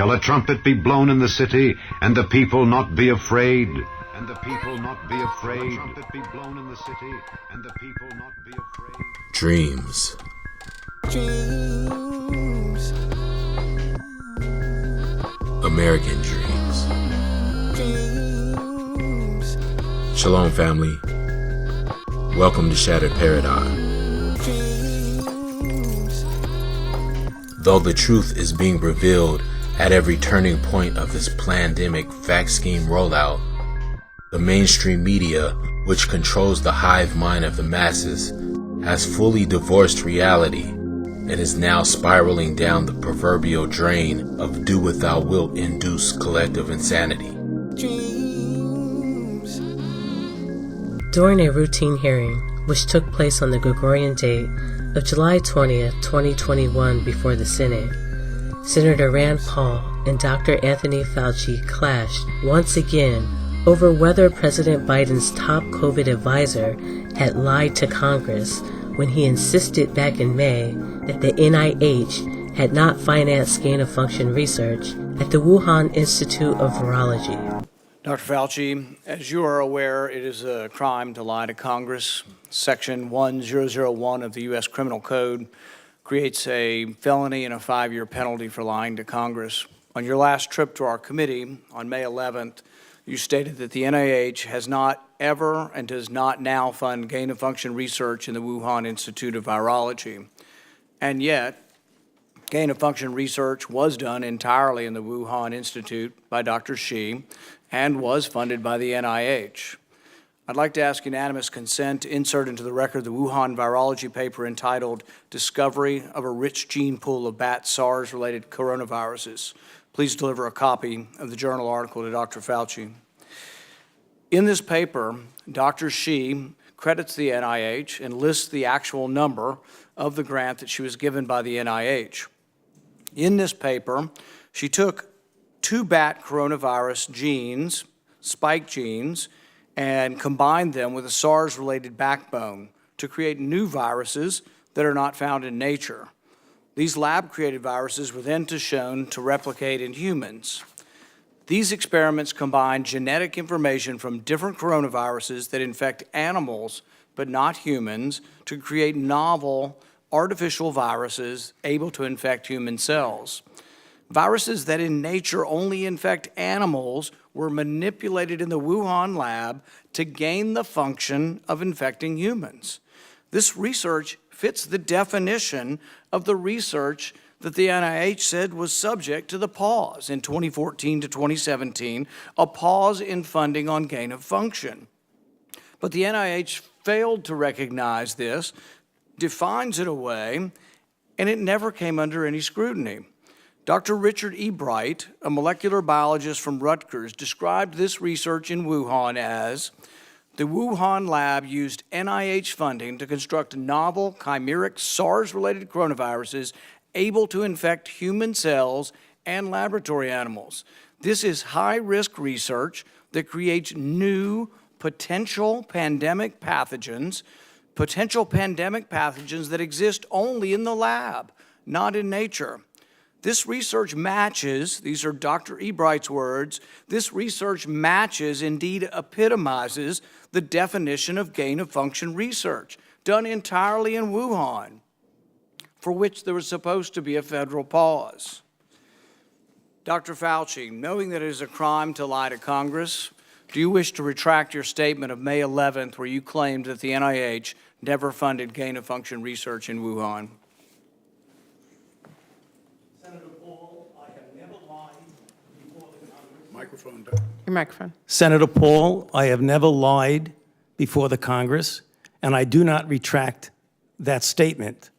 shall a trumpet be blown in the city, and the people not be afraid. And the people not be afraid. Shall a trumpet be blown in the city, and the people not be afraid. Dreams. Dreams. American dreams. Dreams. Shalom, family. Welcome to Shattered Paradigm. Dreams. Though the truth is being revealed at every turning point of this pandemic vax scheme rollout, the mainstream media, which controls the hive mind of the masses, has fully divorced reality and is now spiraling down the proverbial drain of do what thou wilt induced collective insanity. Dreams. During a routine hearing, which took place on the Gregorian date of July 20th, 2021 before the Senate, Senator Rand Paul and Dr. Anthony Fauci clashed once again over whether President Biden's top COVID advisor had lied to Congress when he insisted back in May that the NIH had not financed gain-of-function research at the Wuhan Institute of Virology. Dr. Fauci, as you are aware, it is a crime to lie to Congress. Section 1001 of the U.S. Criminal Code creates a felony and a 5-year penalty for lying to Congress. On your last trip to our committee on May 11th, you stated that the NIH has not ever and does not now fund gain-of-function research in the Wuhan Institute of Virology. And yet, gain-of-function research was done entirely in the Wuhan Institute by Dr. Shi and was funded by the NIH. I'd like to ask unanimous consent to insert into the record the Wuhan virology paper entitled Discovery of a Rich Gene Pool of Bat SARS-Related Coronaviruses. Please deliver a copy of the journal article to Dr. Fauci. In this paper, Dr. Shi credits the NIH and lists the actual number of the grant that she was given by the NIH. In this paper, she took 2 bat coronavirus genes, spike genes, and combined them with a SARS-related backbone to create new viruses that are not found in nature. These lab-created viruses were then shown to replicate in humans. These experiments combine genetic information from different coronaviruses that infect animals but not humans to create novel artificial viruses able to infect human cells. Viruses that in nature only infect animals were manipulated in the Wuhan lab to gain the function of infecting humans. This research fits the definition of the research that the NIH said was subject to the pause in 2014 to 2017, a pause in funding on gain of function. But the NIH failed to recognize this, defines it away, and it never came under any scrutiny. Dr. Richard E. Bright, a molecular biologist from Rutgers, described this research in Wuhan as the Wuhan Lab used NIH funding to construct novel chimeric SARS-related coronaviruses able to infect human cells and laboratory animals. This is high-risk research that creates new potential pandemic pathogens that exist only in the lab, not in nature. This research matches, these are Dr. E. Bright's words, this research matches, indeed epitomizes, the definition of gain-of-function research, done entirely in Wuhan, for which there was supposed to be a federal pause. Dr. Fauci, knowing that it is a crime to lie to Congress, do you wish to retract your statement of May 11th where you claimed that the NIH never funded gain-of-function research in Wuhan? Your microphone. Senator Paul, I have never lied before the Congress, and I do not retract that statement.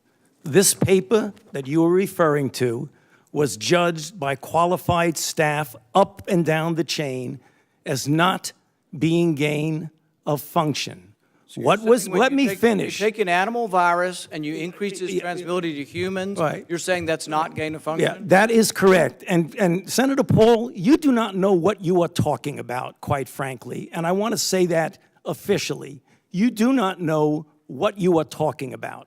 This paper that you are referring to was judged by qualified staff up and down the chain as not being gain of function. Let me finish. You take an animal virus and you increase its transmissibility to humans, right. You're saying that's not gain of function? Yeah, that is correct. And Senator Paul, you do not know what you are talking about, quite frankly. And I want to say that officially. You do not know what you are talking about.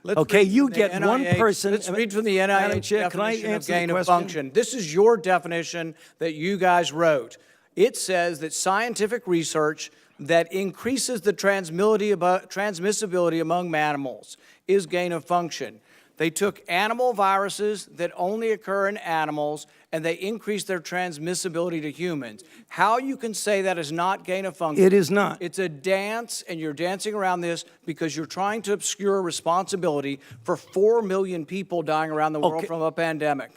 Okay, you get one person. Let's read from the Madam NIH Chair, can I definition of answer the gain of question? function. This is your definition that you guys wrote. It says that scientific research that increases the transmissibility among mammals is gain of function. They took animal viruses that only occur in animals, and they increased their transmissibility to humans. How you can say that is not gain of function? It is not. It's a dance, and you're dancing around this because you're trying to obscure responsibility for 4 million people dying around the world from a pandemic.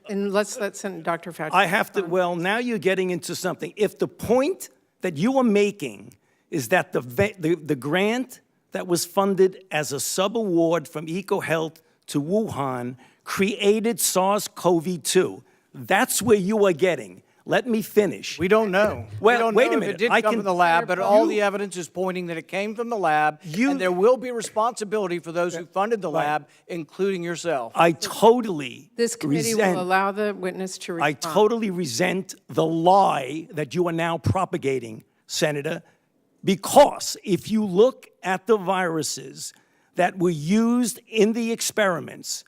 And let's let Dr. Fauci. I have to, well, now you're getting into something. If the point that you are making is that the grant that was funded as a sub-award from EcoHealth to Wuhan created SARS-CoV-2. That's where you are getting. Let me finish. We don't know. Well, we don't wait know a minute. If it did come from the lab, but all the evidence is pointing that it came from the lab, and there will be responsibility for those who funded the lab, including yourself. I totally This committee will allow the witness to respond. I totally resent the lie that you are now propagating, Senator, because if you look at the viruses that were used in the experiments,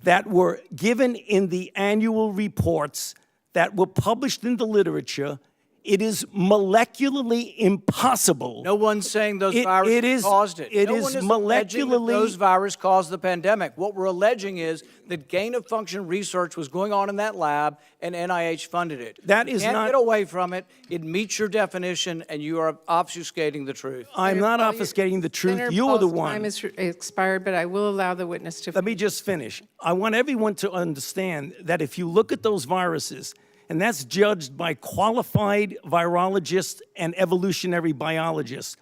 that were given in the annual reports, that were published in the literature, it is molecularly impossible. No one's saying those viruses caused it. It no is one is alleging that molecularly. those viruses caused the pandemic. What we're alleging is that gain-of-function research was going on in that lab, and NIH funded it. That you is can't not. get away from it. It meets your definition, and you are obfuscating the truth. I'm not obfuscating the truth. Senator You are the Paul's one. time is expired, but I will allow the witness to. Let me just finish. I want everyone to understand that if you look at those viruses, and that's judged by qualified virologists and evolutionary biologists,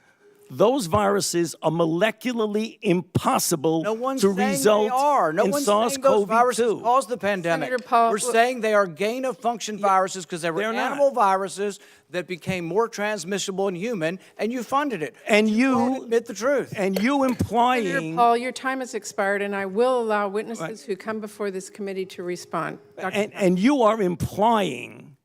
those viruses are molecularly impossible No one's to saying result they are. No in one's saying those viruses SARS-CoV-2. caused the pandemic. Senator Paul, We're saying they are gain-of-function viruses because they were they're not. animal viruses that became more transmissible in human, and you funded it. And won't you admit the truth. and you Senator implying Paul, your time has expired, and I will allow witnesses who come before this committee to respond. and you are implying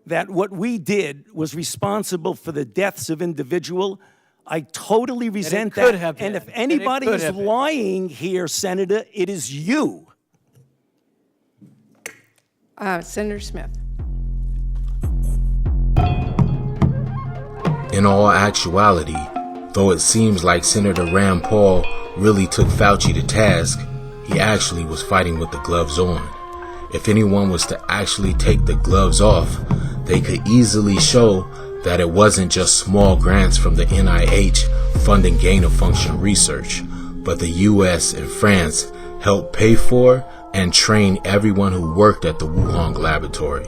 that what we did was responsible for the deaths of individual. I totally resent could that. have And been. if anybody could is have been. lying here, Senator, it is you. Senator Smith. In all actuality, though it seems like Senator Rand Paul really took Fauci to task, he actually was fighting with the gloves on. If anyone was to actually take the gloves off, they could easily show that it wasn't just small grants from the NIH funding gain-of-function research, but the US and France helped pay for and train everyone who worked at the Wuhan laboratory.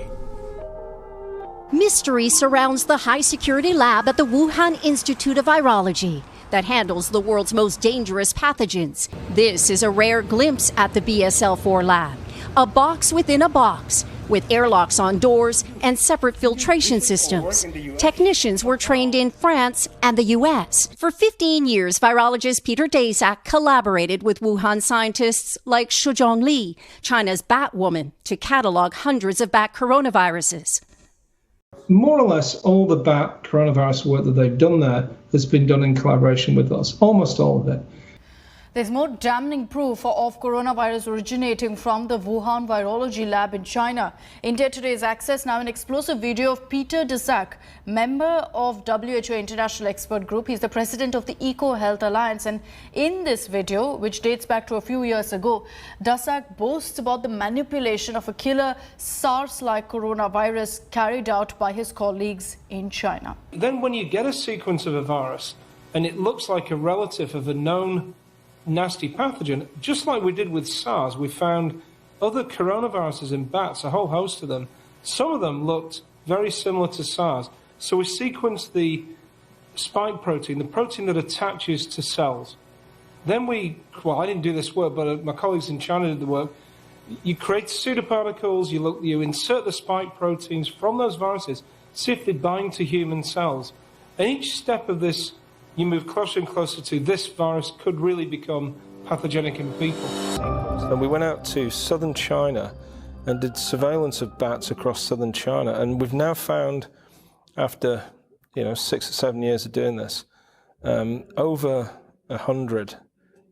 Mystery surrounds the high-security lab at the Wuhan Institute of Virology that handles the world's most dangerous pathogens. This is a rare glimpse at the BSL-4 lab, a box within a box, with airlocks on doors and separate filtration systems. Technicians were trained in France and the U.S. For 15 years, virologist Peter Daszak collaborated with Wuhan scientists like Shuzhong Li, China's Batwoman, to catalog hundreds of bat coronaviruses. More or less all the bat coronavirus work that they've done there has been done in collaboration with us, almost all of it. There's more damning proof of coronavirus originating from the Wuhan Virology Lab in China. India Today has accessed now an explosive video of Peter Daszak, member of WHO International Expert Group. He's the president of the EcoHealth Alliance. And in this video, which dates back to a few years ago, Daszak boasts about the manipulation of a killer SARS-like coronavirus carried out by his colleagues in China. Then when you get a sequence of a virus and it looks like a relative of a known nasty pathogen, just like we did with SARS, we found other coronaviruses in bats, a whole host of them. Some of them looked very similar to SARS. So we sequenced the spike protein, the protein that attaches to cells. Then I didn't do this work, but my colleagues in China did the work. You create pseudoparticles, you insert the spike proteins from those viruses, see if they bind to human cells. And each step of this, you move closer and closer to this virus could really become pathogenic in people. And we went out to southern China and did surveillance of bats across southern China. And we've now found, after 6 or 7 years of doing this, over 100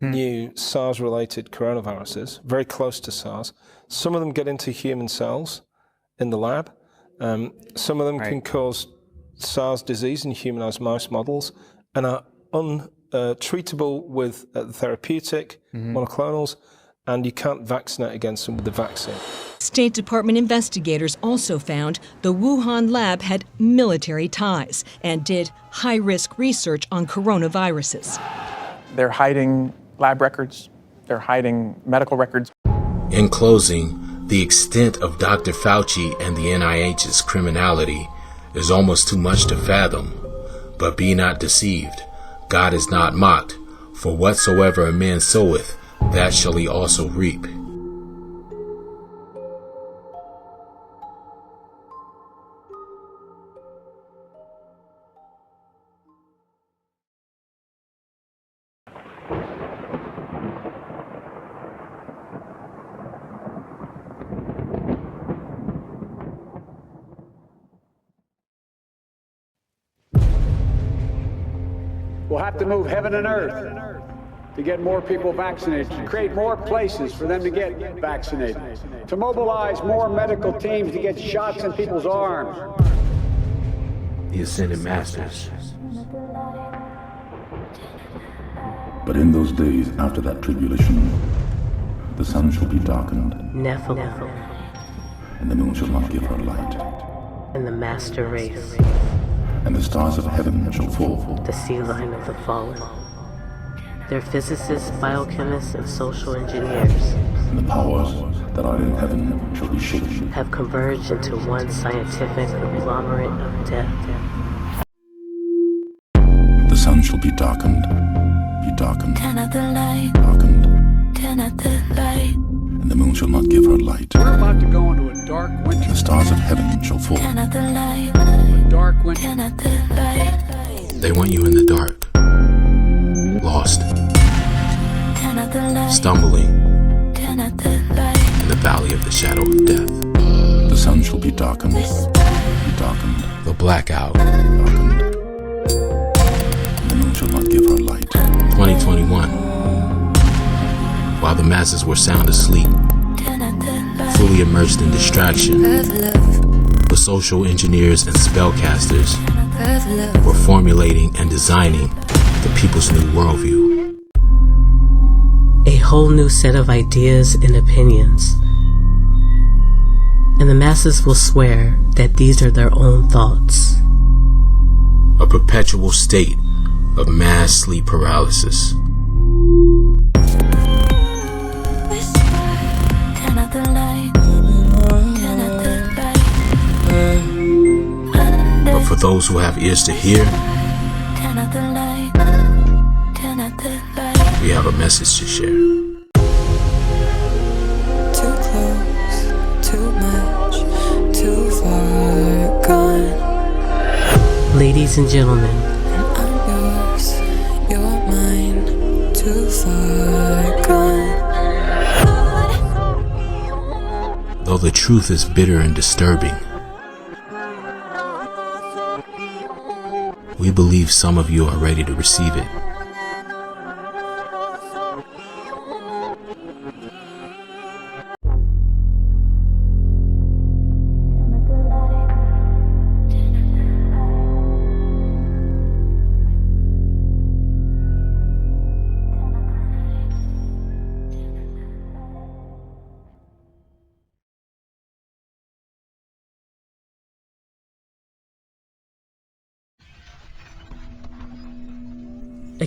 new SARS-related coronaviruses, very close to SARS. Some of them get into human cells in the lab. Some of them can cause SARS disease in humanized mouse models and are untreatable with therapeutic monoclonals, and you can't vaccinate against them with the vaccine. State Department investigators also found the Wuhan Lab had military ties and did high-risk research on coronaviruses. They're hiding lab records. They're hiding medical records. In closing, the extent of Dr. Fauci and the NIH's criminality is almost too much to fathom. But be not deceived. God is not mocked. For whatsoever a man soweth, that shall he also reap. We'll have to move heaven and earth to get more people vaccinated, to create more places for them to get vaccinated, to mobilize more medical teams to get shots in people's arms. The Ascended Masters. But in those days after that tribulation, the sun shall be darkened, Nephilim, and the moon shall not give her light, and the master race, and the stars of heaven shall fall, the sea line of the fallen. Their physicists, biochemists, and social engineers, and the powers that are in heaven shall be shaken, have converged into one scientific conglomerate of death. The sun shall be darkened, turn out the light, darkened, turn out the light, and the moon shall not give her light. We're about to go into a dark winter. And the stars of heaven shall fall. turn out the light, A dark winter. turn out the light, They want you in the dark, lost, turn out the light, stumbling turn out the light, in the valley of the shadow of death. The sun shall be darkened, The blackout. darkened, and the moon shall not give her light. 2021. While the masses were sound asleep, turn out the light, fully immersed in distraction, of love, the social engineers and spellcasters of love, were formulating and designing the people's new worldview. A whole new set of ideas and opinions. And the masses will swear that these are their own thoughts. A perpetual state of mass sleep paralysis. turn out the light, turn out the light, But for those who have ears to hear, turn out the light, turn out the light. we have a message to share. Too close, too much, too far gone. Ladies and gentlemen, And I'm yours, you're mine, too far gone. Though the truth is bitter and disturbing, we believe some of you are ready to receive it.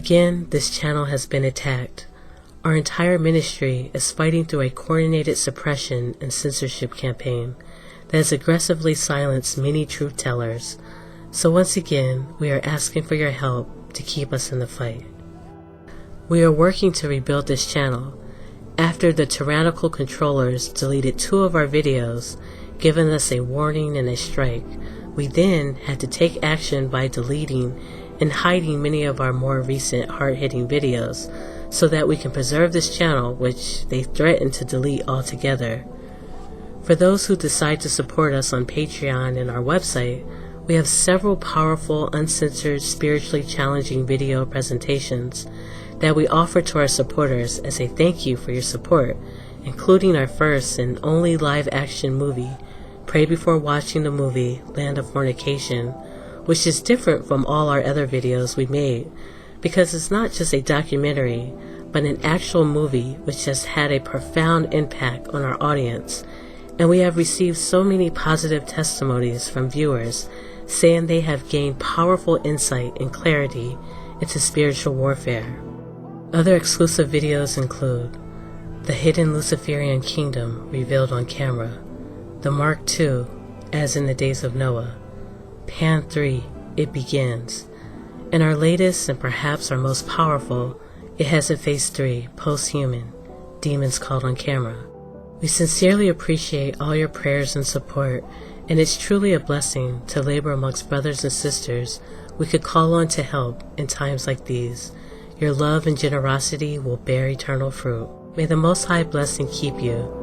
again, this channel has been attacked. Our entire ministry is fighting through a coordinated suppression and censorship campaign that has aggressively silenced many truth tellers. So once again, we are asking for your help to keep us in the fight. We are working to rebuild this channel. After the tyrannical controllers deleted 2 of our videos, giving us a warning and a strike, we then had to take action by deleting and hiding many of our more recent hard-hitting videos so that we can preserve this channel, which they threatened to delete altogether. For those who decide to support us on Patreon and our website, we have several powerful, uncensored, spiritually challenging video presentations that we offer to our supporters as a thank you for your support, including our first and only live-action movie, Pray Before Watching the Movie Land of Fornication, which is different from all our other videos we made, because it's not just a documentary, but an actual movie which has had a profound impact on our audience, and we have received so many positive testimonies from viewers saying they have gained powerful insight and clarity into spiritual warfare. Other exclusive videos include The Hidden Luciferian Kingdom Revealed on Camera, The Mark II, As in the Days of Noah, Pan 3, It Begins, and our latest and perhaps our most powerful, It Has a Face 3, Post-Human, Demons Called on Camera. We sincerely appreciate all your prayers and support, and it's truly a blessing to labor amongst brothers and sisters we could call on to help in times like these. Your love and generosity will bear eternal fruit. May the Most High bless and keep you.